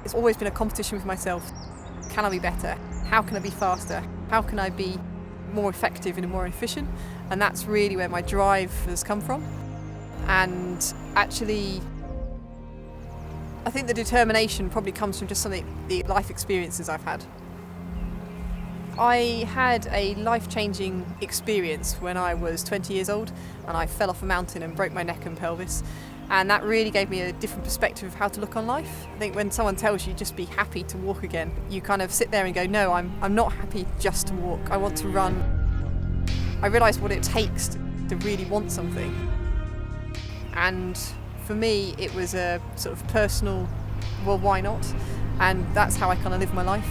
It's always been a competition with myself. Can I be better? How can I be faster? How can I be more effective and more efficient? And that's really where my drive has come from. And actually, I think the determination probably comes from just the life experiences I've had. I had a life-changing experience when I was 20 years old, and I fell off a mountain and broke my neck and pelvis. And that really gave me a different perspective of how to look on life. I think when someone tells you just be happy to walk again, you kind of sit there and go, no, I'm not happy just to walk. I want to run. I realised what it takes to really want something. And for me, it was a sort of personal, well, why not? And that's how I kind of live my life.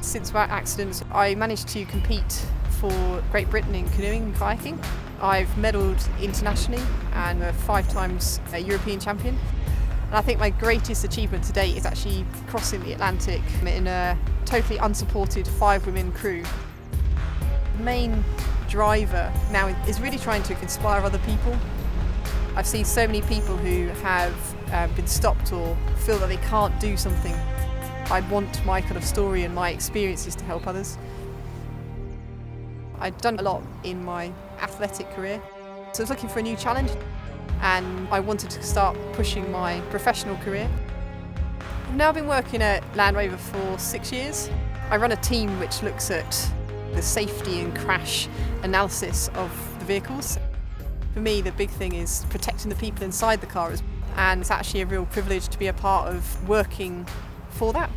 Since that accident, I managed to compete for Great Britain in canoeing and kayaking. I've medalled internationally and I'm 5 times a European champion. And I think my greatest achievement to date is actually crossing the Atlantic in a totally unsupported 5-women crew. The main driver now is really trying to inspire other people. I've seen so many people who have been stopped or feel that they can't do something. I want my kind of story and my experiences to help others. I'd done a lot in my athletic career, so I was looking for a new challenge, and I wanted to start pushing my professional career. I've now been working at Land Rover for 6 years. I run a team which looks at the safety and crash analysis of the vehicles. For me, the big thing is protecting the people inside the car, and it's actually a real privilege to be a part of working for that.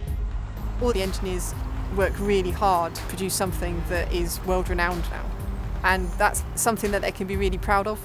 All the engineers work really hard to produce something that is world renowned now, and that's something that they can be really proud of.